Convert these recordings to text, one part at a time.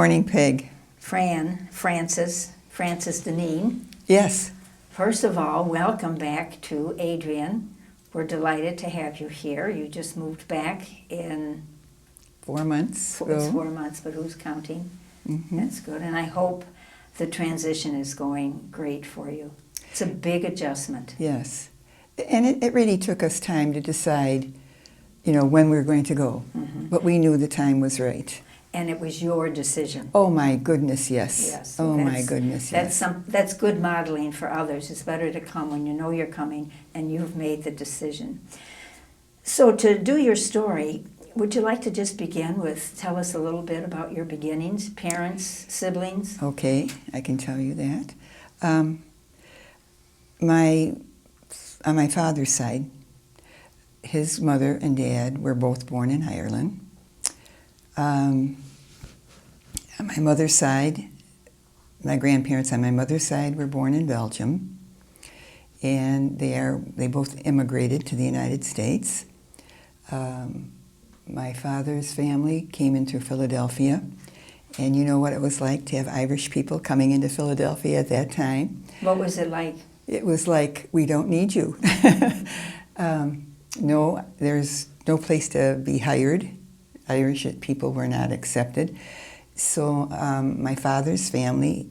morning, Peg. Frances Dennine. Yes. First of all, welcome back to Adrian. We're delighted to have you here. You just moved back in 4 months ago. It's 4 months, but who's counting? Mm-hmm. That's good. And I hope the transition is going great for you. It's a big adjustment. Yes. And it really took us time to decide, when we were going to go. Mm-hmm. But we knew the time was right. And it was your decision. Oh, my goodness, yes. Yes. Oh, my goodness, yes. That's good modeling for others. It's better to come when you know you're coming and you've made the decision. So to do your story, would you like to just begin with, tell us a little bit about your beginnings, parents, siblings? Okay, I can tell you that. On my father's side, his mother and dad were both born in Ireland. On my mother's side, my grandparents on my mother's side were born in Belgium, and they both immigrated to the United States. My father's family came into Philadelphia, and you know what it was like to have Irish people coming into Philadelphia at that time. What was it like? It was like, we don't need you. No, there's no place to be hired. Irish people were not accepted. So my father's family,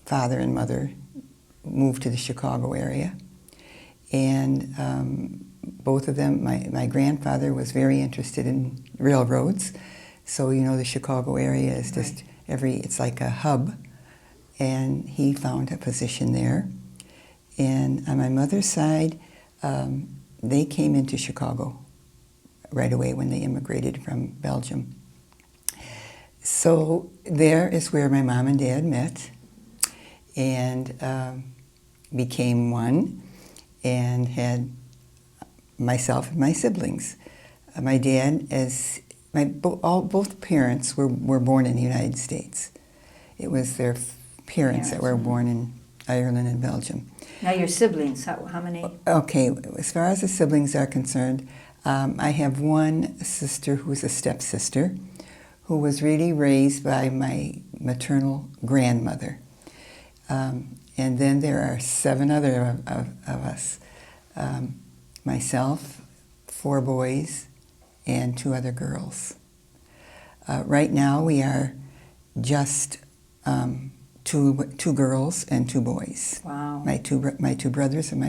father and mother, moved to the Chicago area. And both of them, my grandfather was very interested in railroads. So, the Chicago area is just it's like a hub. And he found a position there. And on my mother's side, they came into Chicago right away when they immigrated from Belgium. So there is where my mom and dad met and became one and had myself and my siblings. My dad, both parents were born in the United States. It was their parents that were born in Ireland and Belgium. Now your siblings, how many? Okay, as far as the siblings are concerned, I have one sister who's a stepsister who was really raised by my maternal grandmother. And then there are 7 other of us. Myself, 4 boys, and 2 other girls. Right now we are just 2 girls and 2 boys. Wow. My two brothers and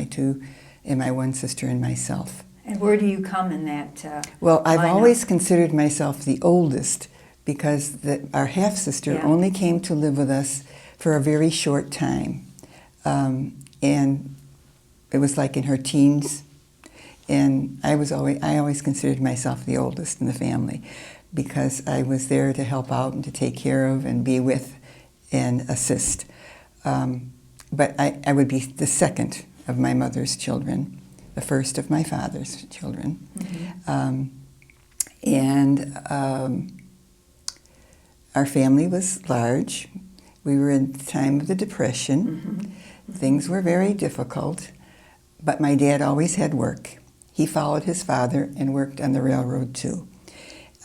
my one sister and myself. And where do you come in that Well, I've lineup? always considered myself the oldest because our half-sister only came to live with us for a very short time. And it was like in her teens. And I always considered myself the oldest in the family because I was there to help out and to take care of and be with and assist. But I would be the second of my mother's children, the first of my father's children. Mm-hmm. Our family was large. We were in the time of the Depression. Mm-hmm. Things were very difficult, but my dad always had work. He followed his father and worked on the railroad too.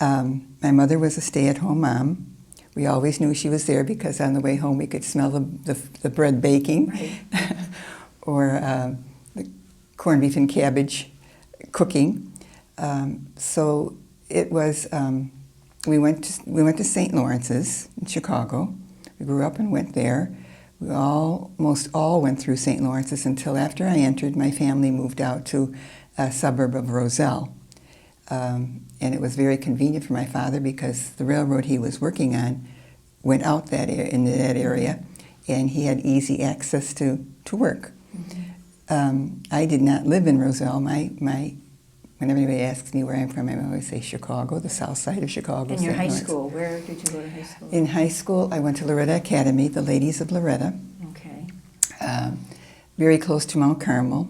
My mother was a stay-at-home mom. We always knew she was there because on the way home we could smell the bread baking, right. Or the corned beef and cabbage cooking. So it was. We went to St. Lawrence's in Chicago. We grew up and went there. We almost all went through St. Lawrence's until after I entered, my family moved out to a suburb of Roselle. And it was very convenient for my father because the railroad he was working on went out in that area, and he had easy access to work. Mm-hmm. I did not live in Roselle. When everybody asks me where I'm from, I always say Chicago, the south side of Chicago. In your high school, where did you go to high school? In high school, I went to Loretta Academy, the Ladies of Loretta. Okay. Very close to Mount Carmel,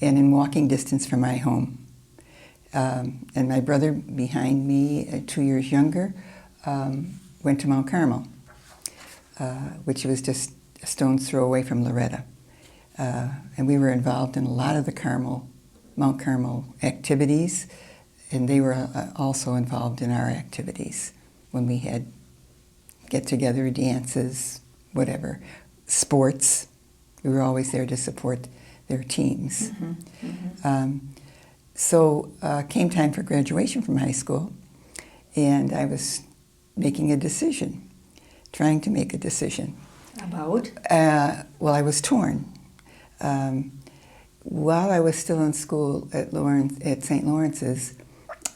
and in walking distance from my home. And my brother behind me, 2 years younger, went to Mount Carmel, which was just a stone's throw away from Loretta. And we were involved in a lot of the Mount Carmel activities, and they were also involved in our activities when we had get-together, dances, whatever. Sports, we were always there to support their teams. So came time for graduation from high school, and I was making a decision, trying to make a decision. About? Well, I was torn. While I was still in school at St. Lawrence's,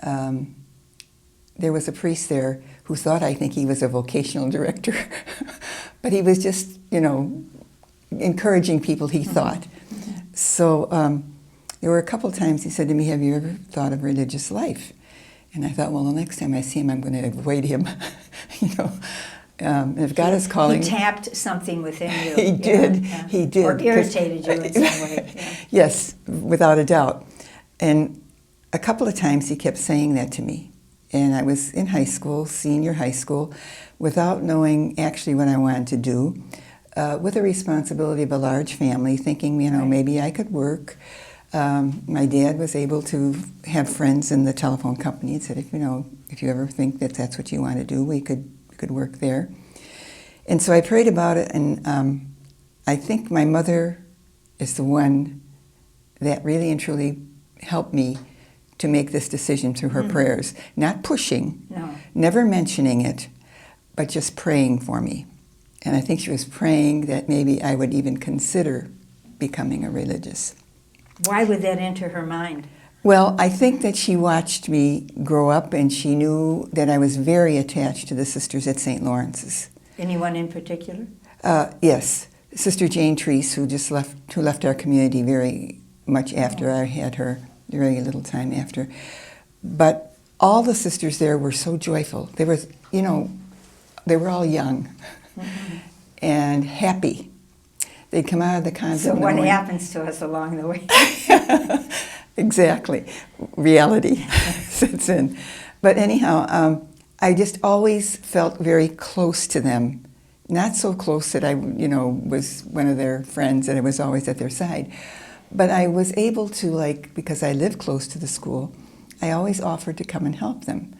there was a priest there who thought, I think he was a vocational director, but he was just, encouraging people, he thought. So there were a couple times he said to me, have you ever thought of religious life? And I thought, well, the next time I see him, I'm going to avoid him, And if God is calling... He tapped something within you. He did. He did. Or irritated you in some way. Yeah. Yes, without a doubt. And a couple of times he kept saying that to me. And I was in high school, senior high school, without knowing actually what I wanted to do, with the responsibility of a large family, thinking, maybe I could work. My dad was able to have friends in the telephone company and said, if you ever think that that's what you want to do, we could work there. And so I prayed about it, and I think my mother is the one that really and truly helped me to make this decision through her prayers. Not pushing, never mentioning it, but just praying for me. And I think she was praying that maybe I would even consider becoming a religious. Why would that enter her mind? Well, I think that she watched me grow up, and she knew that I was very attached to the sisters at St. Lawrence's. Anyone in particular? Yes, Sister Jane Treese, who left our community very much after I had her, very little time after. But all the sisters there were so joyful. They were all young and happy. They'd come out of the convent. So what happens to us along the way? Exactly. Reality sets in. But anyhow, I just always felt very close to them. Not so close that I, was one of their friends and I was always at their side. But I was able to, because I lived close to the school, I always offered to come and help them.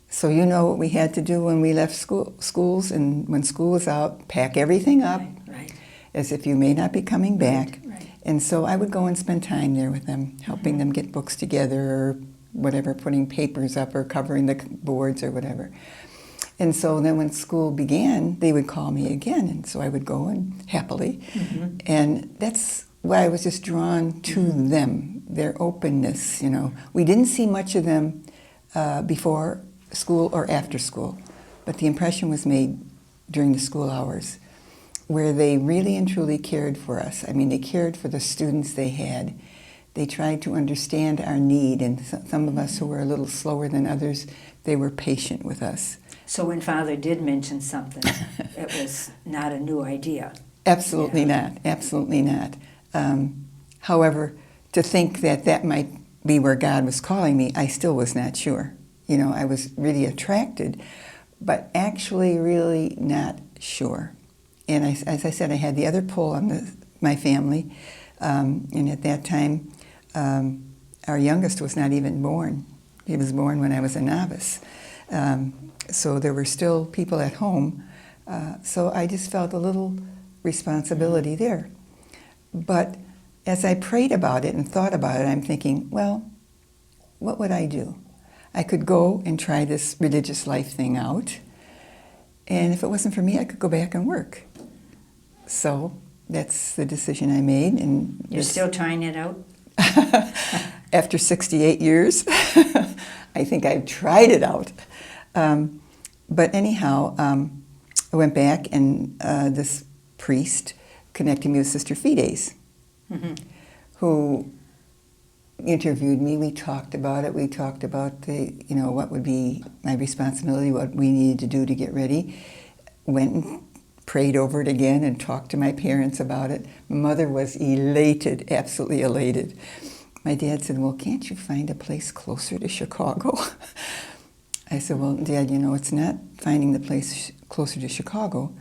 So what we had to do when we left schools, and when school was out, pack everything up, right. As if you may not be coming back. Right. And so I would go and spend time there with them, helping them get books together or whatever, putting papers up or covering the boards or whatever. And so then when school began, they would call me again, and so I would go and happily. And that's why I was just drawn to them, their openness, We didn't see much of them before school or after school, but the impression was made during the school hours, where they really and truly cared for us. I mean, they cared for the students they had. They tried to understand our need, and some of us who were a little slower than others, they were patient with us. So when Father did mention something, it was not a new idea. Absolutely not. Absolutely not. However, to think that might be where God was calling me, I still was not sure. I was really attracted, but actually really not sure. And as I said, I had the other pull on my family, and at that time, our youngest was not even born. He was born when I was a novice. So there were still people at home. So I just felt a little responsibility there. But as I prayed about it and thought about it, I'm thinking, well, what would I do? I could go and try this religious life thing out. And if it wasn't for me, I could go back and work. So that's the decision I made. And you're still trying it out? After 68 years, I think I've tried it out. But anyhow, I went back, and this priest connected me with Sister Fides, who interviewed me. We talked about it. We talked about what would be my responsibility, what we needed to do to get ready. Went and prayed over it again and talked to my parents about it. My mother was elated, absolutely elated. My dad said, well, can't you find a place closer to Chicago? I said, well, Dad, it's not finding the place closer to Chicago.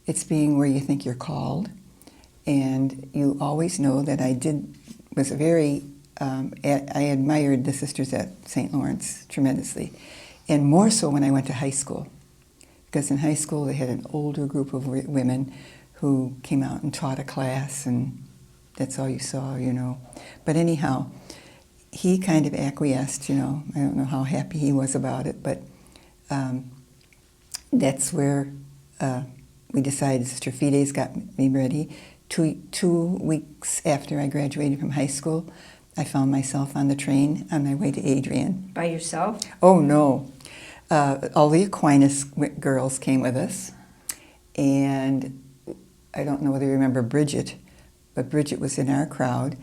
It's being where you think you're called. And you always know that I admired the sisters at St. Lawrence tremendously. And more so when I went to high school. because in high school they had an older group of women who came out and taught a class, and that's all you saw, you know. But anyhow, he kind of acquiesced, you know. I don't know how happy he was about it, but that's where we decided. Sister Fides got me ready. 2 weeks after I graduated from high school, I found myself on the train on my way to Adrian. By yourself? Oh, no. All the Aquinas girls came with us, and I don't know whether you remember Bridget, but Bridget was in our crowd.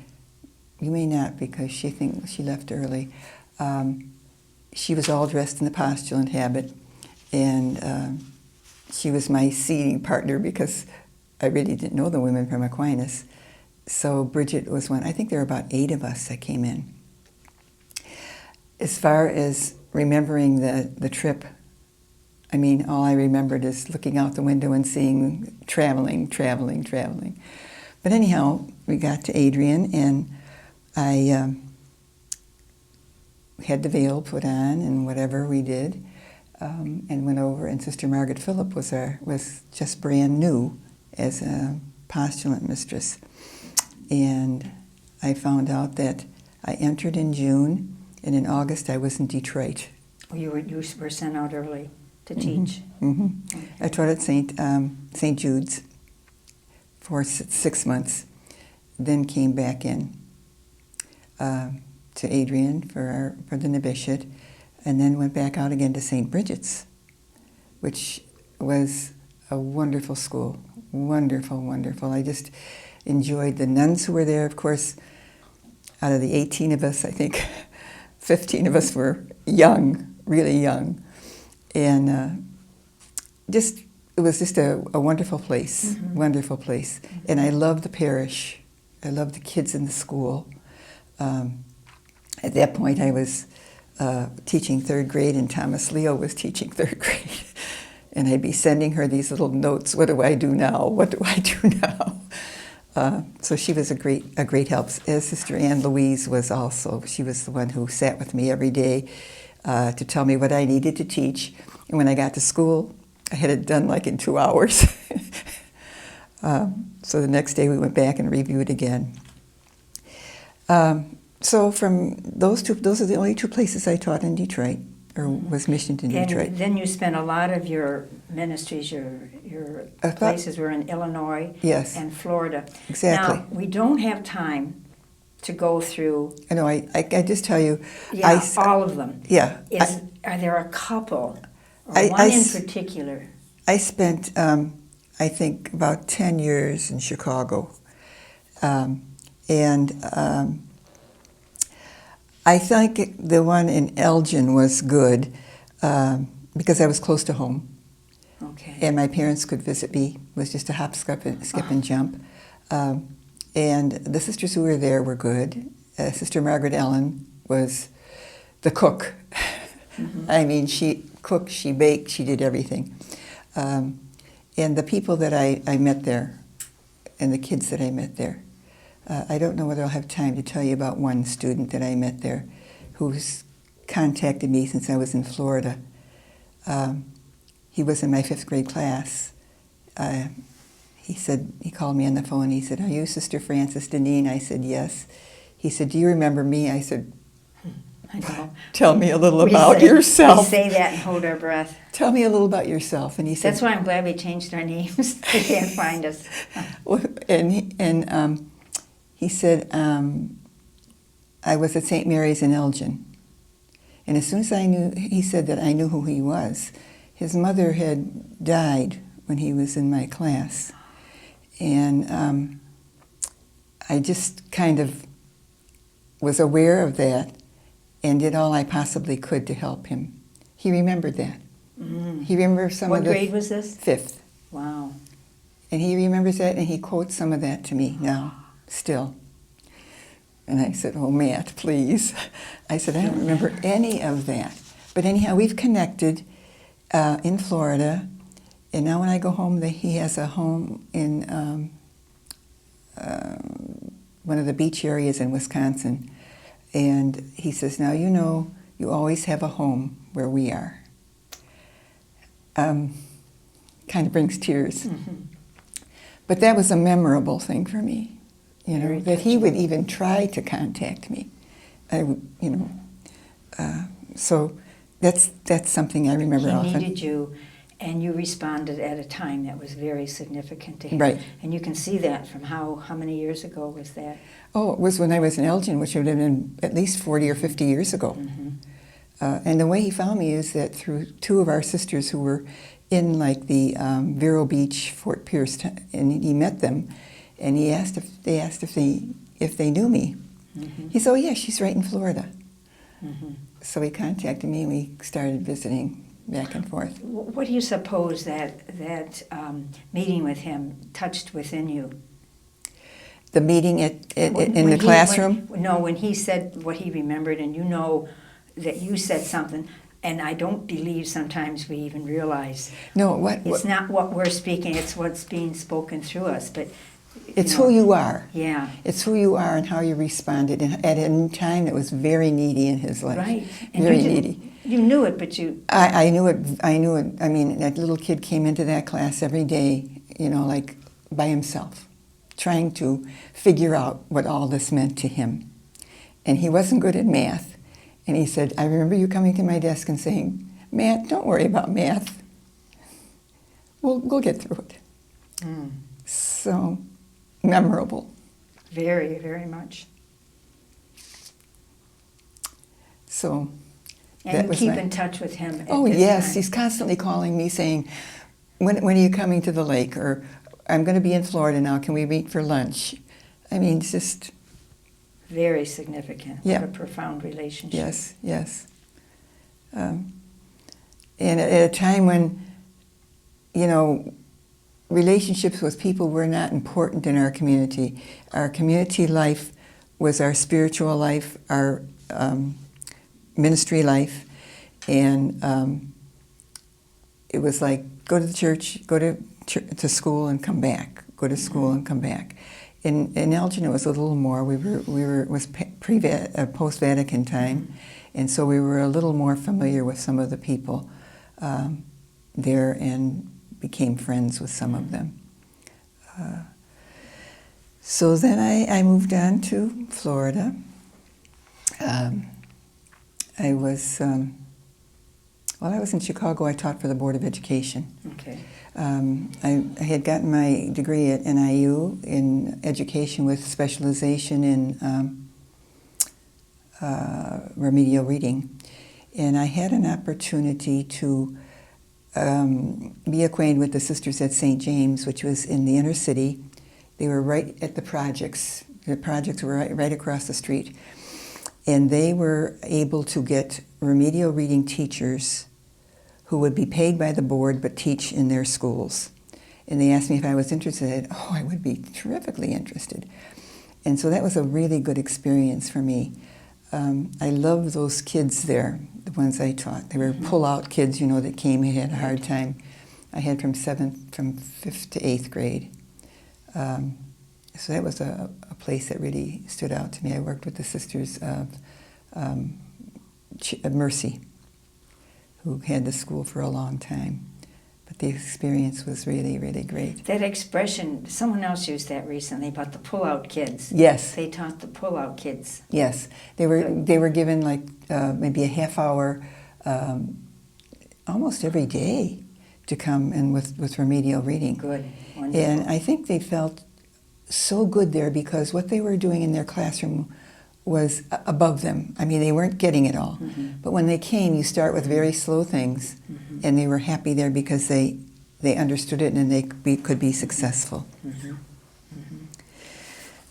You may not, because she thinks she left early. She was all dressed in the postulant habit, and she was my seating partner because I really didn't know the women from Aquinas. So Bridget was one. I think there were about 8 of us that came in. As far as remembering the trip, I mean, all I remembered is looking out the window and seeing traveling. But anyhow, we got to Adrian, and I had the veil put on and whatever we did, and went over. And Sister Margaret Phillip was just brand new as a postulant mistress, and I found out that I entered in June, and in August I was in Detroit. You were sent out early to teach. Mm-hmm. Okay. I taught at St. Jude's for 6 months, then came back in to Adrian for the novitiate, and then went back out again to St. Bridget's, which was a wonderful school. Wonderful. I just enjoyed the nuns who were there. Of course, out of the 18 of us, I think 15 of us were young, really young. And it was just a wonderful place, wonderful place. And I loved the parish. I loved the kids in the school. At that point, I was teaching 3rd grade, and Thomas Leo was teaching 3rd grade. And I'd be sending her these little notes. What do I do now? What do I do now? So she was a great help. As Sister Anne Louise was also. She was the one who sat with me every day to tell me what I needed to teach. And when I got to school, I had it done like in 2 hours. So the next day we went back and reviewed again. So from those are the only 2 places I taught in Detroit, or was missioned in Detroit. And then you spent a lot of your ministries, your places were in Illinois, yes, and Florida. Exactly. Now, we don't have time to go through. I know. I just tell you. Yeah, all of them. Yeah. Are there a couple, or one in particular? I spent, I think, about 10 years in Chicago, and I think the one in Elgin was good because I was close to home. Okay. And my parents could visit me. It was just a hop, skip, and jump. And the sisters who were there were good. Sister Margaret Ellen was the cook. I mean, she cooked, she baked, she did everything. And the people that I met there, and the kids that I met there, I don't know whether I'll have time to tell you about one student that I met there who's contacted me since I was in Florida. He was in my 5th grade class. He called me on the phone. He said, "Are you Sister Frances Dennine?" I said, "Yes." He said, "Do you remember me?" I said, I know. "Tell me a little about yourself." We say that and hold our breath. "Tell me a little about yourself." And he said, "That's why I'm glad we changed our names. They can't find us." He said, "I was at St. Mary's in Elgin." And as soon as he said that I knew who he was. His mother had died when he was in my class. And I just kind of was aware of that and did all I possibly could to help him. He remembered that. He remembers some of the... What grade was this? 5th. Wow. And he remembers that, and he quotes some of that to me now, still. And I said, "Oh, Matt, please." I said, "I don't remember any of that." But anyhow, we've connected in Florida. And now when I go home, he has a home in one of the beach areas in Wisconsin. And he says, "Now, you always have a home where we are." kind of brings tears. Mm-hmm. But that was a memorable thing for me, you know, Very that he touching. would even try to contact me. So that's something I remember He often. needed you, and you responded at a time that was very significant to him. Right. And you can see that from how many years ago was that? Oh, it was when I was in Elgin, which would have been at least 40 or 50 years ago. Mm-hmm. And the way he found me is that through two of our sisters who were in like the Vero Beach, Fort Pierce, and he met them, and he asked if they knew me. Mm-hmm. He said, "Oh yeah, she's right in Florida." Mm-hmm. So he contacted me, and we started visiting back and forth. What do you suppose that meeting with him touched within you? The meeting in the classroom. When he said what he remembered, and you know that you said something, and I don't believe sometimes we even realize. No, It's not what we're speaking; it's what's being spoken through us. But it's who you are. Yeah. It's who you are and how you responded. And at a time that was very needy in his life. Right. And Very needy. You knew it, but you. I knew it. I knew it. I mean, that little kid came into that class every day, you know, like by himself, trying to figure out what all this meant to him. And he wasn't good at math. And he said, "I remember you coming to my desk and saying, 'Matt, don't worry about math. We'll get through it.'" Mm. So memorable. Very, very much. So And that you was keep my- in touch with him at Oh this yes, time. he's constantly calling me saying, when are you coming to the lake? Or I'm going to be in Florida now, can we meet for lunch? I mean, it's just, Very significant. Yeah. What a profound relationship. yes, yes. And at a time when, you know, relationships with people were not important in our community. Our community life was our spiritual life, our ministry life, and it was like go to the church, go to school and come back, go to school and come back. In Elgin, it was a little more. It was post-Vatican time, and so we were a little more familiar with some of the people there and became friends with some of them. So then I moved on to Florida. I was in Chicago. I taught for the Board of Education. Okay. I had gotten my degree at NIU in education with specialization in remedial reading. And I had an opportunity to be acquainted with the sisters at St. James, which was in the inner city. They were right at the projects. The projects were right across the street. And they were able to get remedial reading teachers who would be paid by the board but teach in their schools. And they asked me if I was interested. Oh, I would be terrifically interested. And so that was a really good experience for me. I loved those kids there, the ones I taught. They were Pullout Kids, you know, that came and had a hard time. I had from 5th to 8th grade. So that was a place that really stood out to me. I worked with the Sisters of Mercy, who had the school for a long time. But the experience was really, really great. That expression, someone else used that recently about the Pullout Kids. Yes. They taught the Pullout Kids. Yes. They were given like maybe a half hour almost every day to come and with remedial reading. Good. Wonderful. And I think they felt so good there because what they were doing in their classroom was above them. I mean, they weren't getting it all. Mm-hmm. But when they came, you start with very slow things, and they were happy there because they understood it and they could be successful. Mm-hmm. Mm-hmm.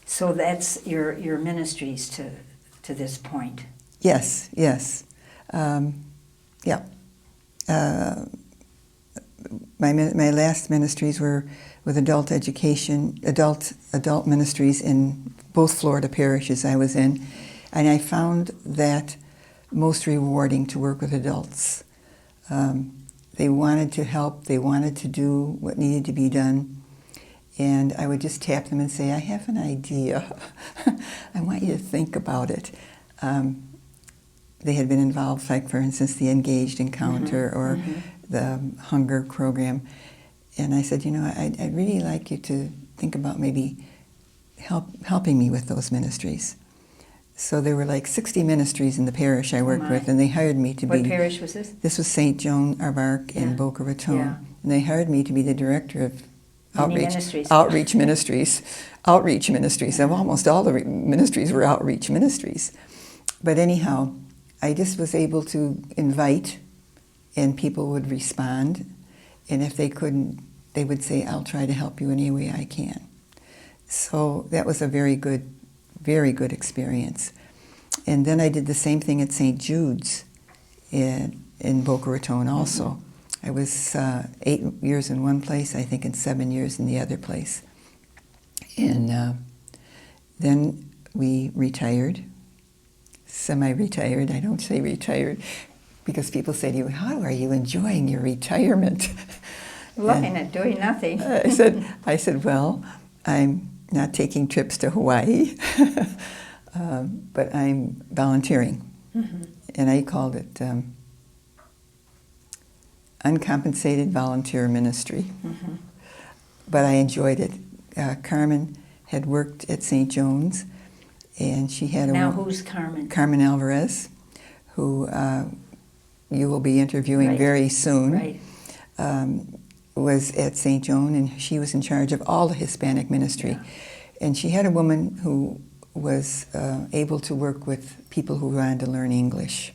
So that's your ministries to this point. Yes, yes. Yeah. My last ministries were with adult education, adult ministries in both Florida parishes I was in, and I found that most rewarding to work with adults. They wanted to help, they wanted to do what needed to be done, and I would just tap them and say, I have an idea. I want you to think about it. They had been involved, like for instance, the Engaged Encounter or the Hunger program. And I said, I'd really like you to think about maybe helping me with those ministries. So there were like 60 ministries in the parish I worked with, and they hired me to be... What parish was this? This was St. Joan of Arc in Boca Raton. Yeah. And they hired me to be the director of Ministries. Outreach ministries. And almost all the ministries were outreach ministries. But anyhow, I just was able to invite, and people would respond. And if they couldn't, they would say, I'll try to help you any way I can. So that was a very good experience. And then I did the same thing at St. Jude's in Boca Raton also. Mm-hmm. I was 8 years in one place, I think, and 7 years in the other place. And then we retired, semi-retired. I don't say retired because people say to you, how are you enjoying your retirement? Loving it, doing nothing. I said, well, I'm not taking trips to Hawaii, but I'm volunteering. Mm-hmm. And I called it uncompensated volunteer ministry. Mm-hmm. But I enjoyed it. Carmen had worked at St. John's, and she had a... Now who's Carmen? Carmen Alvarez, who you will be interviewing very soon. Right. Was at St. Joan, and she was in charge of all the Hispanic ministry. Yeah. And she had a woman who was able to work with people who wanted to learn English.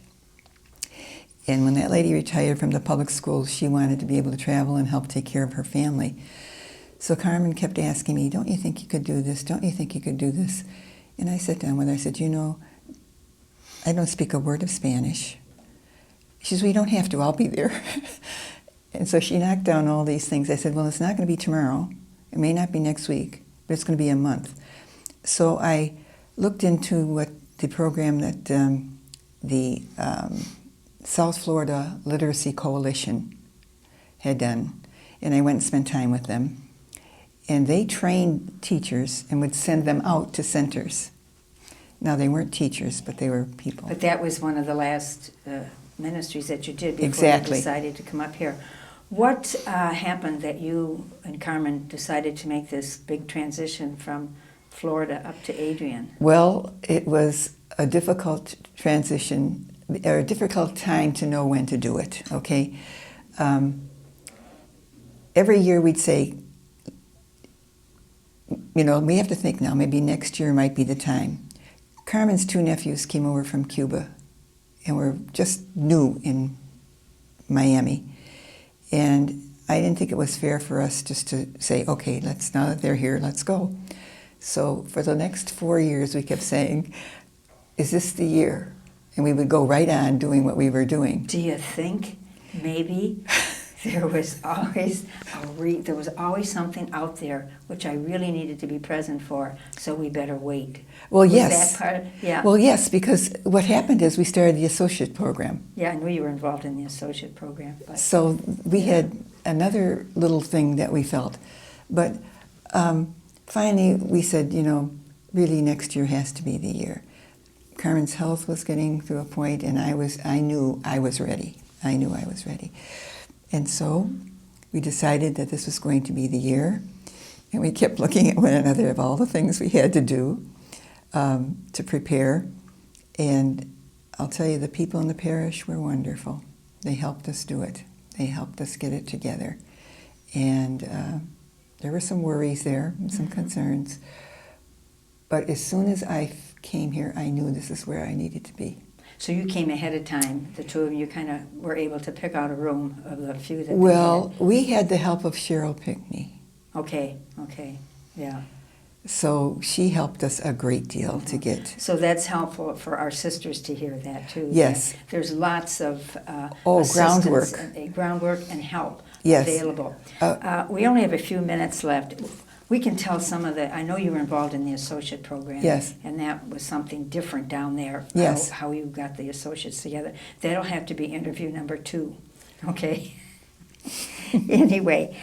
And when that lady retired from the public school, she wanted to be able to travel and help take care of her family. So Carmen kept asking me, don't you think you could do this? Don't you think you could do this? And I sat down with her. I said, I don't speak a word of Spanish. She says, well, you don't have to. I'll be there. And so she knocked down all these things. I said, well, it's not going to be tomorrow. It may not be next week, but it's going to be a month. So I looked into what the program that the South Florida Literacy Coalition had done. And I went and spent time with them. And they trained teachers and would send them out to centers. Now, they weren't teachers, but they were people. But that was one of the last ministries that you did before you decided to come up here. What happened that you and Carmen decided to make this big transition from Florida up to Adrian? Well, it was a difficult transition, or a difficult time to know when to do it, okay? Every year we'd say, we have to think now, maybe next year might be the time. Carmen's 2 nephews came over from Cuba and were just new in Miami. And I didn't think it was fair for us just to say, okay, now that they're here, let's go. So for the next 4 years, we kept saying, is this the year? And we would go right on doing what we were doing. Do you think maybe there was always something out there which I really needed to be present for, so we better wait? Well, was yes. That part? Yeah. Well, yes, because what happened is we started the associate program. Yeah, I knew you were involved in the associate program. But so we had another little thing that we felt. But finally we said, really next year has to be the year. Carmen's health was getting to a point, and I knew I was ready. I knew I was ready. And so we decided that this was going to be the year, and we kept looking at one another of all the things we had to do to prepare. And I'll tell you, the people in the parish were wonderful. They helped us do it. They helped us get it together. And there were some worries there, and some concerns. But as soon as I came here, I knew this is where I needed to be. So you came ahead of time. The two of you kind of were able to pick out a room of the few that Well, we had the help of Cheryl Pinckney. Okay, yeah. So she helped us a great deal to get. So that's helpful for our sisters to hear that too. Yes. There's lots of groundwork and help yes. available. We only have a few minutes left. We can tell some of I know you were involved in the associate program. Yes. And that was something different down there. Yes. How you got the associates together. That'll have to be interview number 2. Okay. Anyway,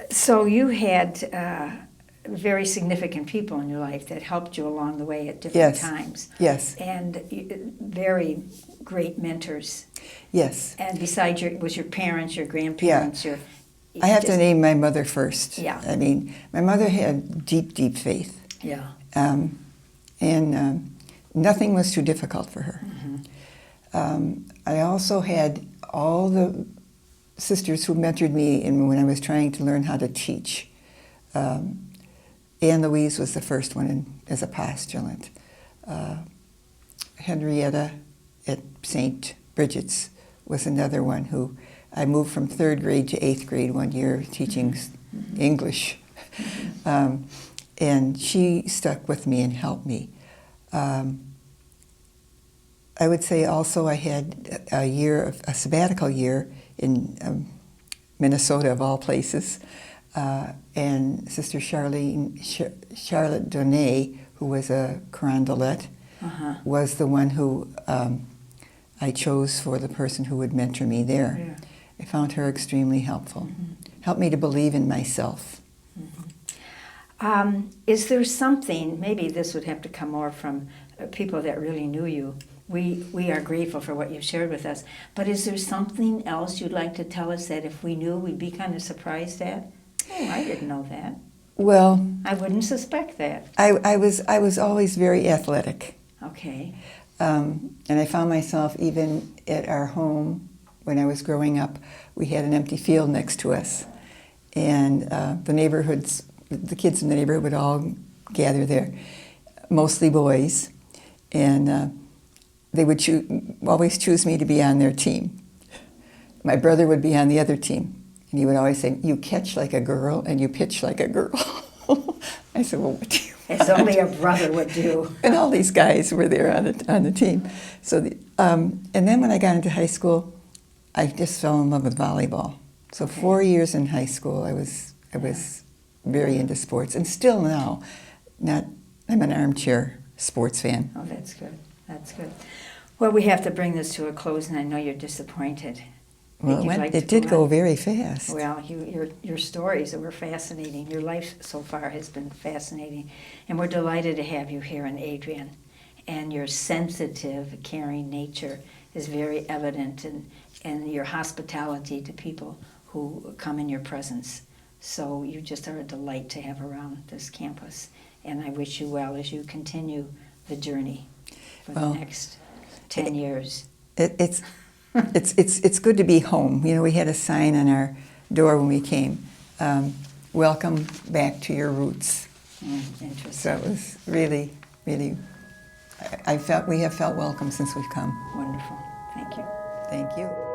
so you had very significant people in your life that helped you along the way at different times. Yes. And very great mentors. Yes. And besides was your parents, your grandparents, I have to name my mother first. Yeah. I mean, my mother had deep, deep faith. Yeah. And nothing was too difficult for her. I also had all the sisters who mentored me when I was trying to learn how to teach. Anne Louise was the first one as a postulant. Henrietta at St. Bridget's was another one who I moved from 3rd grade to 8th grade one year teaching English. And she stuck with me and helped me. I would say also I had a sabbatical year in Minnesota, of all places, and Sister Charlotte Dennine, who was a Carondelet, was the one who I chose for the person who would mentor me there. Yeah. I found her extremely helpful. Helped me to believe in myself. Is there something, maybe this would have to come more from people that really knew you. We are grateful for what you've shared with us, but is there something else you'd like to tell us that if we knew, we'd be kind of surprised at? Oh, I didn't know that. Well, I wouldn't suspect that. I was always very athletic. Okay. And I found myself even at our home when I was growing up, we had an empty field next to us. And the kids in the neighborhood would all gather there, mostly boys. And they would always choose me to be on their team. My brother would be on the other team. And he would always say, "You catch like a girl and you pitch like a girl." I said, "Well, what do you want?" As only a brother would do. And all these guys were there on the team. So, and then when I got into high school, I just fell in love with volleyball. So 4 years in high school, I was very into sports, and still now, I'm an armchair sports fan. Oh, that's good. That's good. Well, we have to bring this to a close, and I know you're disappointed. Well, it did go very fast. Well, your stories were fascinating. Your life so far has been fascinating. And we're delighted to have you here in Adrian. And your sensitive, caring nature is very evident in your hospitality to people who come in your presence. So you just are a delight to have around this campus. And I wish you well as you continue the journey for the next 10 years. It's good to be home. You know, we had a sign on our door when we came, "Welcome back to your roots." Interesting. So it was really, really, we have felt welcome since we've come. Wonderful. Thank you. Thank you.